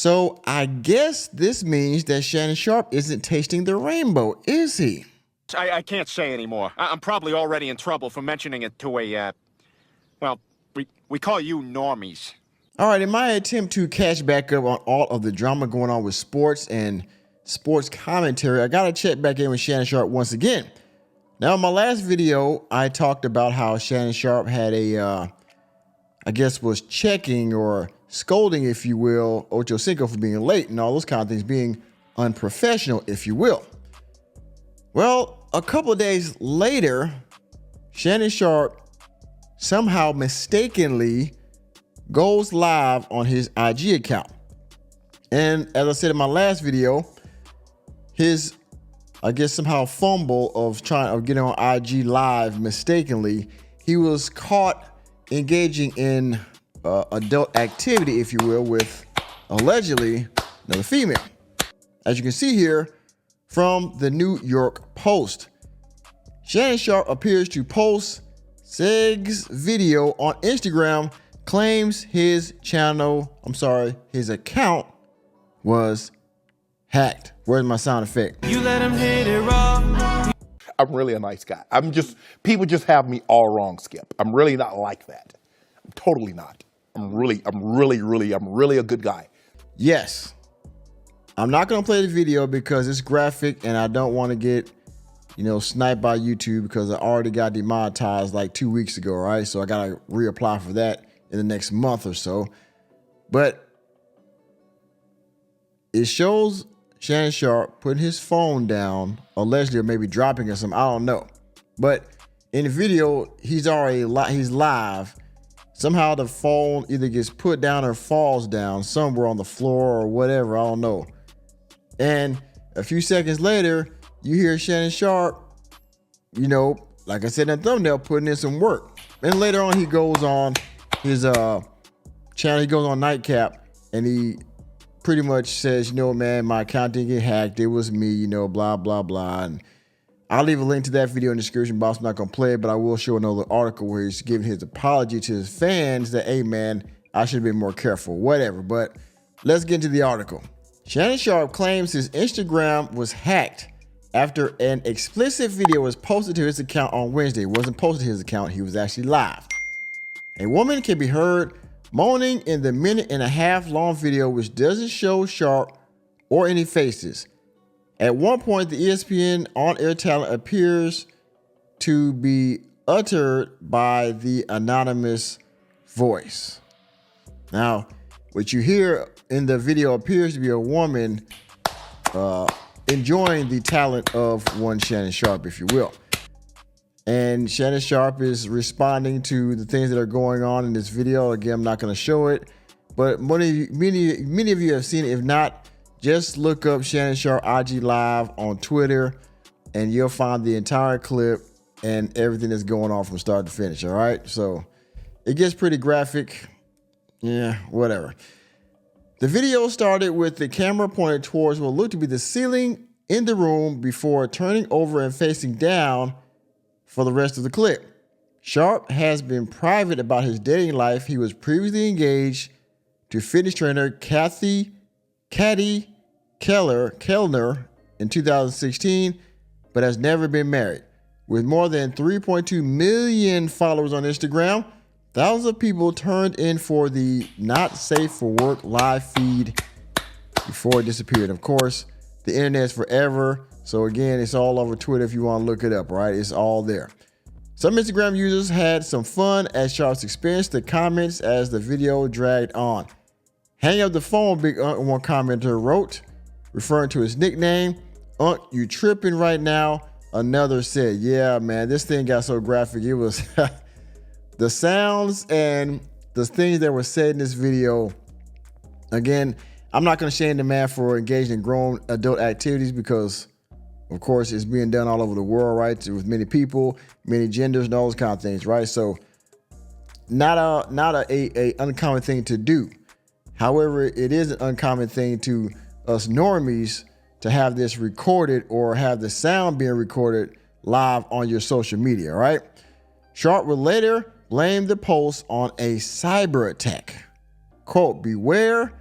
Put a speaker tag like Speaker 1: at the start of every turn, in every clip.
Speaker 1: So I guess this means that Shannon Sharpe isn't tasting the rainbow, is he?
Speaker 2: I can't say anymore. I'm probably already in trouble for mentioning it to well, we call you normies.
Speaker 1: All right, in my attempt to catch back up on all of the drama going on with sports and sports commentary, I got to check back in with Shannon Sharpe once again. Now, in my last video, I talked about how Shannon Sharpe had I guess was checking or scolding, if you will, Ocho Cinco for being late and all those kind of things, being unprofessional, if you will. Well, a couple of days later, Shannon Sharpe somehow mistakenly goes live on his IG account. And as I said in my last video, his, I guess, somehow fumble of getting on IG live mistakenly, he was caught engaging in adult activity, if you will, with allegedly another female. As you can see here from the New York Post, Shannon Sharpe appears to post Seg's video on Instagram, claims his account was hacked. Where's my sound effect?
Speaker 3: You let him hit it raw.
Speaker 4: I'm really a nice guy. People just have me all wrong, Skip. I'm really not like that. I'm totally not. I'm really a good guy.
Speaker 1: Yes. I'm not going to play the video because it's graphic and I don't want to get, sniped by YouTube because I already got demonetized like 2 weeks ago, right? So I got to reapply for that in the next month or so. But it shows Shannon Sharpe putting his phone down, allegedly, or maybe dropping or something. I don't know. But in the video, he's live. Somehow the phone either gets put down or falls down somewhere on the floor or whatever. I don't know. And a few seconds later, you hear Shannon Sharpe, like I said in the thumbnail, putting in some work. And later on, he goes on his channel. He goes on Nightcap and he pretty much says, man, my account didn't get hacked. It was me, blah, blah, blah. And I'll leave a link to that video in the description box. I'm not going to play it, but I will show another article where he's giving his apology to his fans that, hey, man, I should have been more careful, whatever. But let's get into the article. Shannon Sharpe claims his Instagram was hacked after an explicit video was posted to his account on Wednesday. It wasn't posted to his account. He was actually live. A woman can be heard moaning in the 1.5-minute long video, which doesn't show Sharpe or any faces. At one point, the ESPN on-air talent appears to be uttered by the anonymous voice. Now, what you hear in the video appears to be a woman enjoying the talent of one Shannon Sharpe, if you will. And Shannon Sharpe is responding to the things that are going on in this video. Again, I'm not going to show it, but many of you have seen it. If not, just look up Shannon Sharpe IG Live on Twitter and you'll find the entire clip and everything that's going on from start to finish. All right. So it gets pretty graphic. Yeah, whatever. The video started with the camera pointed towards what looked to be the ceiling in the room before turning over and facing down for the rest of the clip. Sharpe has been private about his dating life. He was previously engaged to fitness trainer Cathy Kellner in 2016, but has never been married. With more than 3.2 million followers on Instagram, thousands of people turned in for the Not Safe for Work live feed before it disappeared. Of course, the internet's forever. So again, it's all over Twitter if you want to look it up, right? It's all there. Some Instagram users had some fun at Sharpe's expense. The comments as the video dragged on. Hang up the phone, Big Unc, one commenter wrote, referring to his nickname. Unc, you tripping right now. Another said, yeah, man, this thing got so graphic. It was the sounds and the things that were said in this video. Again, I'm not going to shame the man for engaging in grown adult activities because, of course, it's being done all over the world, right? With many people, many genders, and all those kind of things, right? So not a uncommon thing to do. However, it is an uncommon thing to us normies to have this recorded or have the sound being recorded live on your social media, right? Sharpe would later blame the post on a cyber attack. Quote, beware,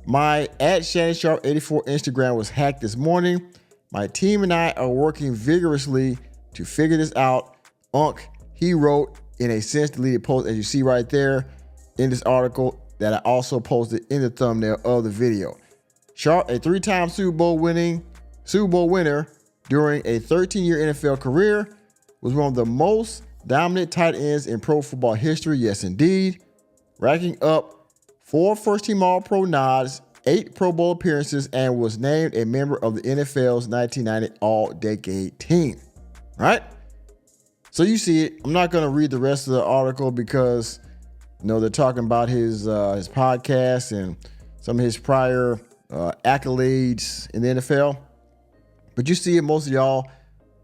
Speaker 1: My @ShannonSharpe84 Instagram was hacked this morning. My team and I are working vigorously to figure this out. He wrote in a since deleted post, as you see right there in this article that I also posted in the thumbnail of the video. Sharpe, a 3-time Super Bowl winner during a 13-year NFL career, was one of the most dominant tight ends in pro football history. Yes, indeed. Racking up 4 first-team All-Pro nods, 8 Pro Bowl appearances, and was named a member of the NFL's 1990 All-Decade Team. All right? So you see it. I'm not going to read the rest of the article because, they're talking about his podcast and some of his prior accolades in the NFL. But you see it. Most of y'all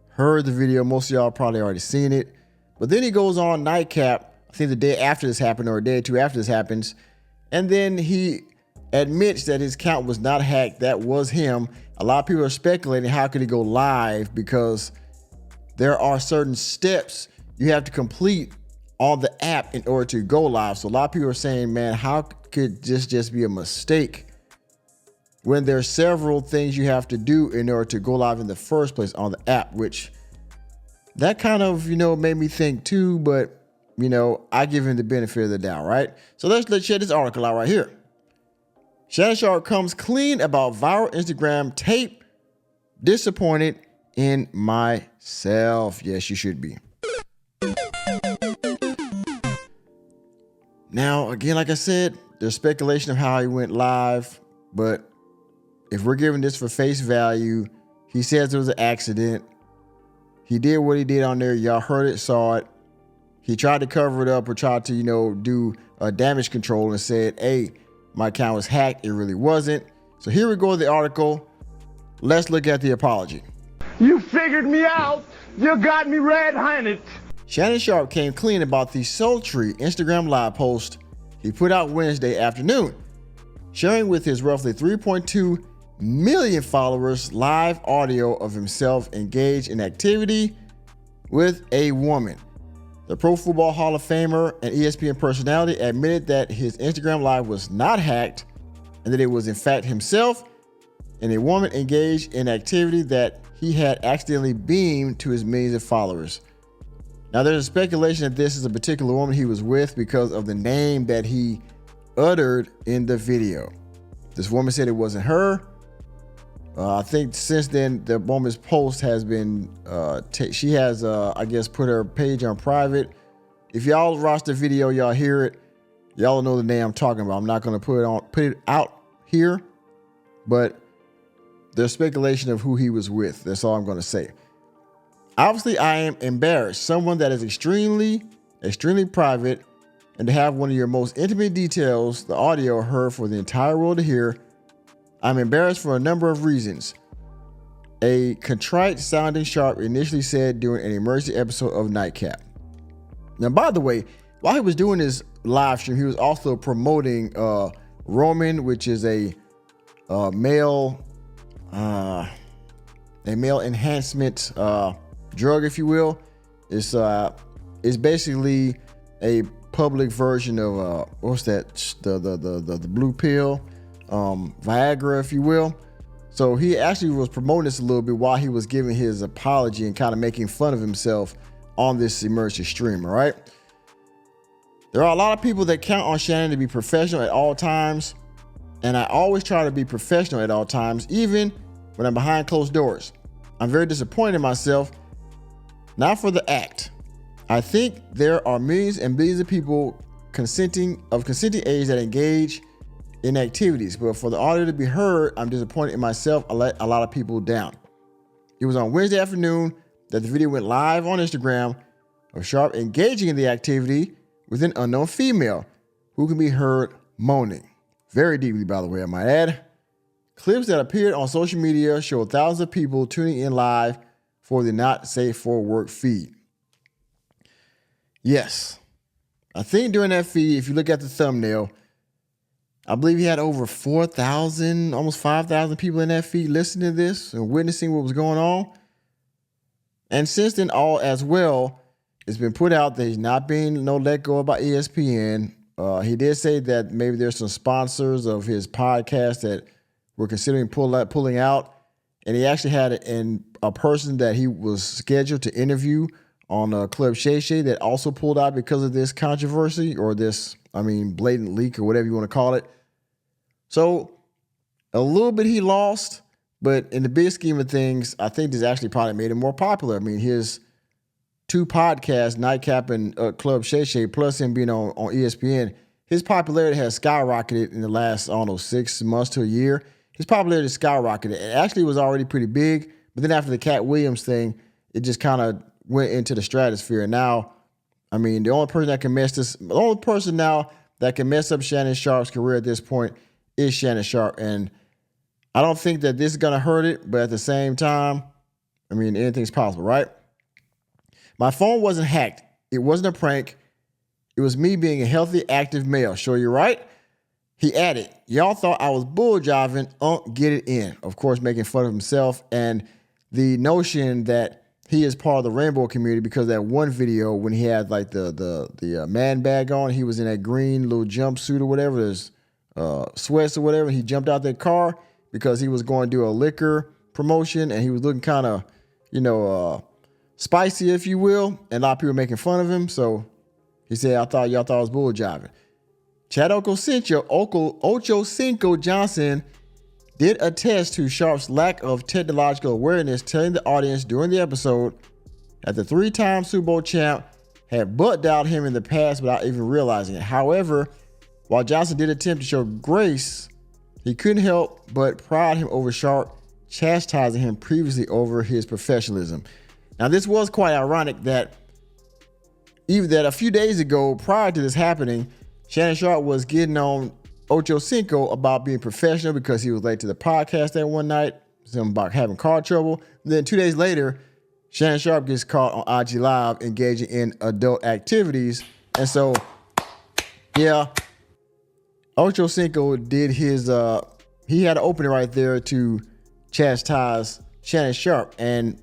Speaker 1: heard the video. Most of y'all probably already seen it. But then he goes on Nightcap, I think the day after this happened or a day or two after this happens. And then he admits that his account was not hacked. That was him. A lot of people are speculating how could he go live because there are certain steps you have to complete on the app in order to go live. So a lot of people are saying, man, how could this just be a mistake when there's several things you have to do in order to go live in the first place on the app, which that kind of, made me think too, but I give him the benefit of the doubt, right? So let's check this article out right here. Shannon Sharpe comes clean about viral Instagram tape. Disappointed in myself. Yes, you should be. Now, again, like I said, there's speculation of how he went live, but if we're giving this for face value, he says it was an accident. He did what he did on there. Y'all heard it, saw it. He tried to cover it up or tried to, do damage control and said, hey, my account was hacked. It really wasn't. So here we go with the article. Let's look at the apology.
Speaker 3: You figured me out. You got me red-handed.
Speaker 1: Shannon Sharpe came clean about the sultry Instagram live post he put out Wednesday afternoon, sharing with his roughly 3.2 million followers live audio of himself engaged in activity with a woman. The Pro Football Hall of Famer and ESPN personality admitted that his Instagram live was not hacked and that it was in fact himself and a woman engaged in activity that he had accidentally beamed to his millions of followers. Now, there's a speculation that this is a particular woman he was with because of the name that he uttered in the video. This woman said it wasn't her. I think since then, the woman's post has been, she has, I guess, put her page on private. If y'all watch the video, y'all hear it. Y'all know the name I'm talking about. I'm not going to put it out here, but there's speculation of who he was with. That's all I'm going to say. Obviously, I am embarrassed. Someone that is extremely, extremely private, and to have one of your most intimate details, the audio, heard for the entire world to hear. I'm embarrassed for a number of reasons. A contrite sounding Sharpe initially said during an emergency episode of Nightcap. Now, by the way, while he was doing his live stream, he was also promoting Roman, which is a male enhancement drug, if you will. It's basically a public version of what's that? The blue pill, Viagra, if you will. So he actually was promoting this a little bit while he was giving his apology and kind of making fun of himself on this emergency stream. All right. There are a lot of people that count on Shannon to be professional at all times, and I always try to be professional at all times, even when I'm behind closed doors. I'm very disappointed in myself, not for the act. I think there are millions and billions of people consenting age that engage in activities, but for the audio to be heard, I'm disappointed in myself. I let a lot of people down. It was on Wednesday afternoon that the video went live on Instagram of Sharpe engaging in the activity with an unknown female who can be heard moaning. Very deeply, by the way, I might add. Clips that appeared on social media show thousands of people tuning in live for the Not Safe for Work feed. Yes, I think during that feed, if you look at the thumbnail, I believe he had over 4,000, almost 5,000 people in that feed listening to this and witnessing what was going on. And since then, all as well, it's been put out that he's not being let go by ESPN. He did say that maybe there's some sponsors of his podcast that were considering pulling out. And he actually had a person that he was scheduled to interview on Club Shay Shay that also pulled out because of this controversy or this, blatant leak or whatever you want to call it. So a little bit he lost, but in the big scheme of things, I think this actually probably made him more popular. His 2 podcasts, Nightcap and Club Shay Shay, plus him being on ESPN, his popularity has skyrocketed in the last, 6 months to a year. His popularity skyrocketed. It actually was already pretty big, but then after the Cat Williams thing, it just kind of went into the stratosphere. And now, the only person now that can mess up Shannon Sharpe's career at this point is Shannon Sharpe. And I don't think that this is going to hurt it, but at the same time, anything's possible, right? My phone wasn't hacked. It wasn't a prank. It was me being a healthy, active male. Sure, you're right. He added, y'all thought I was bull jiving. Get it in. Of course, making fun of himself and the notion that he is part of the rainbow community because that one video when he had like the man bag on, he was in that green little jumpsuit or whatever, his sweats or whatever. He jumped out that car because he was going to do a liquor promotion and he was looking kind of, spicy, if you will. And a lot of people were making fun of him. So he said, y'all thought I was bull jiving. Chad Ochocinco Johnson did attest to Sharpe's lack of technological awareness, telling the audience during the episode that the 3-time Super Bowl champ had butt dialed him in the past without even realizing it. However, while Johnson did attempt to show grace, he couldn't help but pride him over Sharpe, chastising him previously over his professionalism. Now, this was quite ironic that a few days ago, prior to this happening, Shannon Sharpe was getting on Ochocinco about being professional because he was late to the podcast that one night, something about having car trouble. And then 2 days later, Shannon Sharpe gets caught on IG Live engaging in adult activities. And so, yeah, Ochocinco did his, he had an opening right there to chastise Shannon Sharpe. And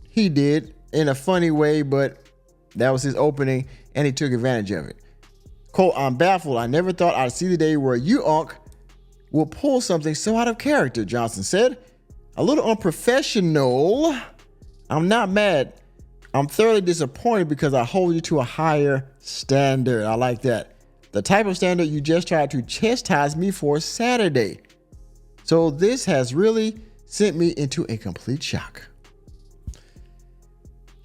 Speaker 1: he did in a funny way, but that was his opening and he took advantage of it. Quote, I'm baffled. I never thought I'd see the day where you, Unc, will pull something so out of character, Johnson said. A little unprofessional. I'm not mad. I'm thoroughly disappointed because I hold you to a higher standard. I like that. The type of standard you just tried to chastise me for Saturday. So this has really sent me into a complete shock.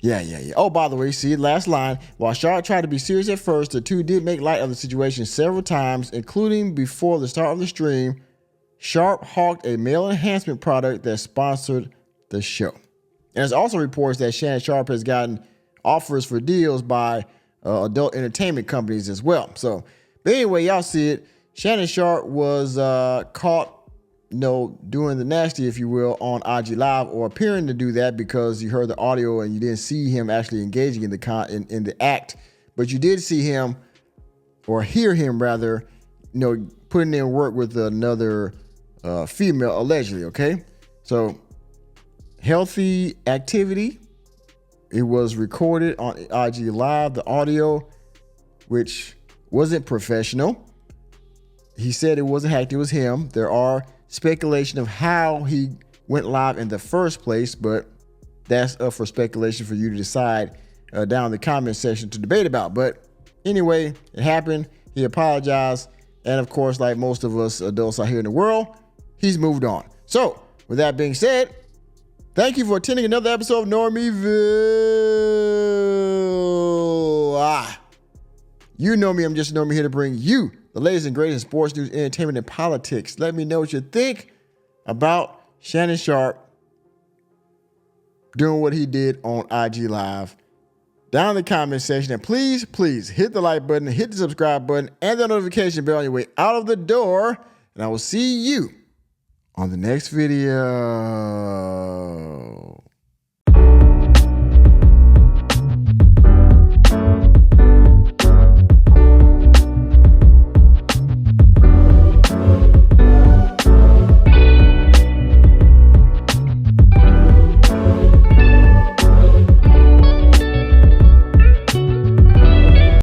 Speaker 1: Yeah. Oh, by the way, see, last line. While Sharpe tried to be serious at first, the two did make light of the situation several times, including before the start of the stream. Sharpe hawked a male enhancement product that sponsored the show. And there's also reports that Shannon Sharpe has gotten offers for deals by adult entertainment companies as well. So, but anyway, y'all see it. Shannon Sharpe was caught doing the nasty, if you will, on IG Live, or appearing to do that because you heard the audio and you didn't see him actually engaging in the act, but you did see him, or hear him rather, putting in work with another female, allegedly. Okay, so healthy activity. It was recorded on IG Live, the audio, which wasn't professional. He said it wasn't hacked, it was him. There are speculation of how he went live in the first place, but that's up for speculation for you to decide down in the comment section to debate about. But anyway, it happened. He apologized. And of course, like most of us adults out here in the world, he's moved on. So with that being said, thank you for attending another episode of Normieville. You know me, I'm just Normie, here to bring you the latest and greatest in sports news, entertainment, and politics. Let me know what you think about Shannon Sharpe doing what he did on IG Live down in the comment section. And please hit the like button, hit the subscribe button, and the notification bell on your way out of the door. And I will see you on the next video.